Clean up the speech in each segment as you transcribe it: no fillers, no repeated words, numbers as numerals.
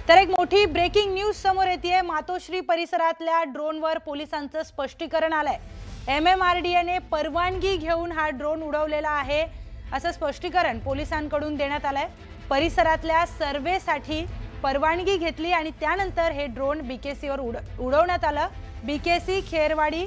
तर एक मोठी ब्रेकिंग न्यूज समोर येते। मातोश्री परिसरातल्या ड्रोनवर पोलिसांचं स्पष्टीकरण आलंय। MMRDA ने परवानगी घेऊन हा ड्रोन उडवलेला आहे असं स्पष्टीकरण पोलिसांकडून देण्यात आलंय। परिसरातल्या सर्वेसाठी परवानगी घेतली आणि त्यानंतर हे ड्रोन BKC वर उडवण्यात आलं। BKC खेरवाडी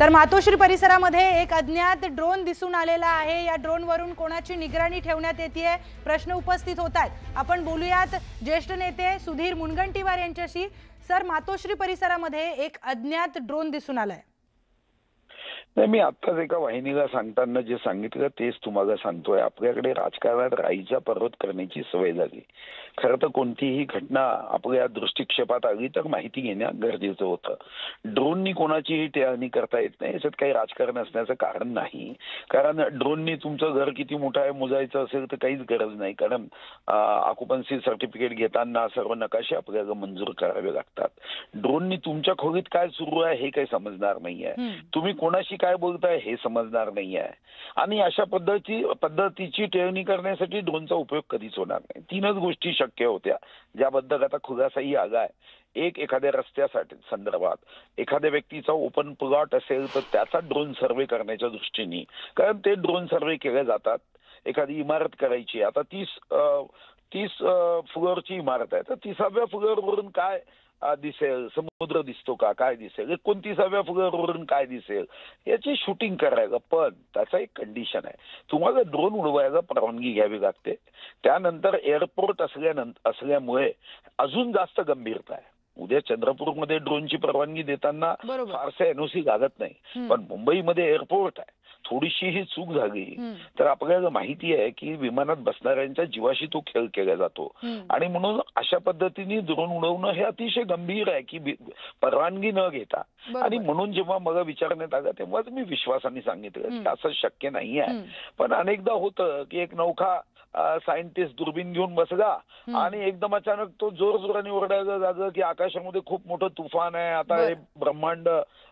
तर मातोश्री परिसरामध्ये एक अज्ञात ड्रोन दिसून आलेला आहे। या ड्रोन वरून कोणाची निगराणी ठेवण्यात येते, प्रश्न उपस्थित होतात। आपण बोलूयात ज्येष्ठ नेते सुधीर मुनगंटीवार यांच्याशी। सर, मातोश्री परिसरामध्ये एक अज्ञात ड्रोन दिसून आलाय। नाही, मी आत्ताच एका वाहिनीला सांगताना जे सांगितलं तेच तुम्हाला सांगतोय। आपल्याकडे राजकारणात राईचा पर्वत करण्याची सवय झाली। खरं तर कोणतीही घटना आपल्या दृष्टिक्षेपात आली तर माहिती घेणं गरजेचं होतं। ड्रोननी कोणाचीही टेहळणी करता येत नाही, याच्यात काही राजकारण असण्याचं कारण नाही। कारण ड्रोननी तुमचं घर किती मोठं आहे मोजायचं असेल तर काहीच गरज नाही, कारण ऑक्युपन्सी सर्टिफिकेट घेताना सर्व नकाशे आपल्याला मंजूर करावे लागतात। ड्रोननी तुमच्या खोलीत काय सुरू आहे हे काही समजणार नाहीये, तुम्ही कोणाशी काय बोलताय हे समजणार नाहीये, आणि अशा पद्धतीची टेहळणी करण्यासाठी ड्रोनचा उपयोग कधीच होणार नाही। तीनच गोष्टी शक्य होत्या ज्याबद्दल आता खुलासाही आलाय। एक, एखाद्या रस्त्यासाठी संदर्भात एखाद्या व्यक्तीचा ओपन प्लॉट असेल तर त्याचा ड्रोन सर्वे करण्याच्या दृष्टीने, कारण ते ड्रोन सर्वे केले जातात। एखादी इमारत करायची, आता 30 फ्लोअरची इमारत आहे तर 30व्या फ्लोअरवरून काय दिसेल, समुद्र दिसतो का, काय दिसेल, 29व्या फ्लोअरवरून काय दिसेल, याची शूटिंग करायला। पण त्याचा एक कंडिशन आहे, तुम्हाला ड्रोन उडवायला परवानगी घ्यावी लागते। त्यानंतर एअरपोर्ट असल्यामुळे अजून जास्त गंभीरता आहे। उद्या चंद्रपूरमध्ये ड्रोनची परवानगी देताना फारसे NOC लागत नाही, पण मुंबईमध्ये एअरपोर्ट आहे, थोडीशी ही चूक झाली तर आपल्याला माहिती आहे की विमानात बसणाऱ्यांच्या जीवाशी तो खेळ केला जातो। आणि म्हणून अशा पद्धतीने ड्रोन उडवणं हे अतिशय गंभीर आहे की परवानगी न घेता। आणि म्हणून जेव्हा मला विचारण्यात आलं तेव्हाच मी विश्वासाने सांगितलं की असं शक्य नाही आहे। पण अनेकदा होतं की एक नौका सायंटिस्ट दुर्बीन घेऊन बसला आणि एकदम अचानक तो जोरजोराने ओरडायला लागला की आकाशामध्ये खूप मोठं तुफान आहे, आता हे ब्रह्मांड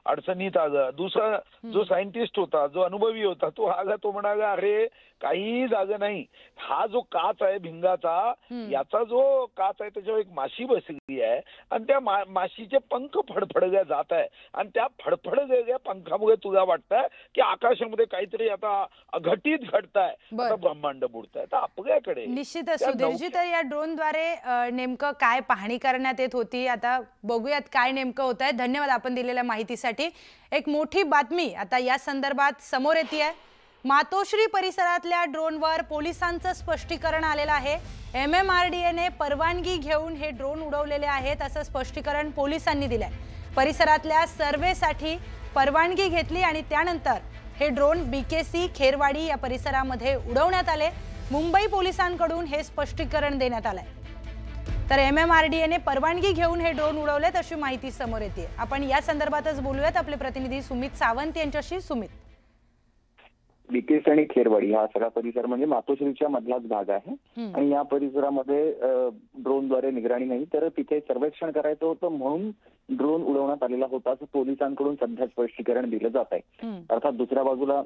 अडचणीत आलं। दुसरा जो सायंटिस्ट होता, जो अनुभवी होता, तो आला, तो म्हणाला अरे काही जागा नाही, हा जो काच आहे भिंगाचा, याचा जो काच आहे त्याच्यावर एक माशी बसली आहे आणि त्या माशीचे पंख फडफडल्या जात आहे आणि त्या फडफडलेल्या पंखामुळे तुला वाटतंय की आकाशामध्ये काहीतरी आता घटित घडतंय, आता ब्रह्मांड बुडतंय। तर आपल्याकडे निश्चितच सुधीरजी, तर या ड्रोनद्वारे नेमकं काय पाहणी करण्यात येत होती, आता बघूयात काय नेमकं होत आहे। धन्यवाद आपण दिलेल्या माहितीसाठी। एक मोठी बातमी आता या संदर्भात समोर येते आहे। मातोश्री परिसरातल्या ड्रोनवर पोलिसांचं स्पष्टीकरण आलेलं आहे। MMRDA ने परवानगी घेऊन हे ड्रोन उडवलेले आहेत असं स्पष्टीकरण पोलिसांनी दिलंय। परिसरातल्या सर्वेसाठी परवानगी घेतली आणि त्यानंतर हे ड्रोन BKC खेरवाडी या परिसरामध्ये उडवण्यात आले। मुंबई पोलिसांकडून हे स्पष्टीकरण देण्यात आलंय। तर MMRDA ने परवानगी घेऊन हे ड्रोन उडवलेत अशी माहिती समोर येते। आपण या संदर्भातच बोलूयात आपले प्रतिनिधी सुमित सावंत यांच्याशी। सुमित, BKC आणि खेरवाडी हा सगळा परिसर म्हणजे मातोश्रीच्या मधलाच भाग आहे आणि या परिसरामध्ये ड्रोनद्वारे निगराणी नाही तर तिथे सर्वेक्षण करायचं होतं म्हणून ड्रोन उडवण्यात आलेला होता असं पोलिसांकडून सध्या स्पष्टीकरण दिलं जात आहे। अर्थात दुसऱ्या बाजूला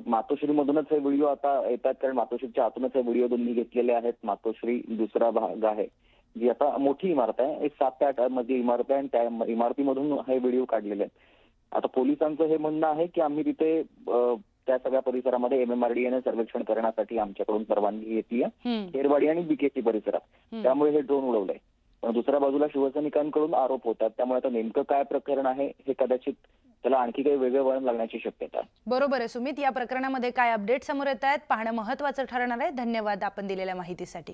मातोश्रीमधूनच हे व्हिडिओ आता येतात, कारण मातोश्रीच्या आतूनच हे व्हिडिओ दोन्ही घेतलेले आहेत। मातोश्री दुसरा भाग आहे जी आता मोठी इमारत आहे, एक 7 ते 8 मधली इमारत आहे आणि त्या इमारतीमधून हे व्हिडिओ काढलेले आहेत। आता पोलिसांचं हे म्हणणं आहे की आम्ही तिथे त्या सगळ्या परिसरामध्ये MMRDA ने सर्वेक्षण करण्यासाठी आमच्याकडून परवानगी घेतली आहे खेरवाडी आणि BKC परिसरात, त्यामुळे हे ड्रोन उडवलंय। पण दुसऱ्या बाजूला शिवसैनिकांकडून आरोप होतात, त्यामुळे आता नेमकं काय प्रकरण आहे हे कदाचित त्याला आणखी काही वेगळं वळण लागण्याची शक्यता आहे। बरोबर आहे सुमित, या प्रकरणामध्ये काय अपडेट समोर येत आहेत पाहणं महत्त्वाचं ठरणार आहे। धन्यवाद आपण दिलेल्या माहितीसाठी।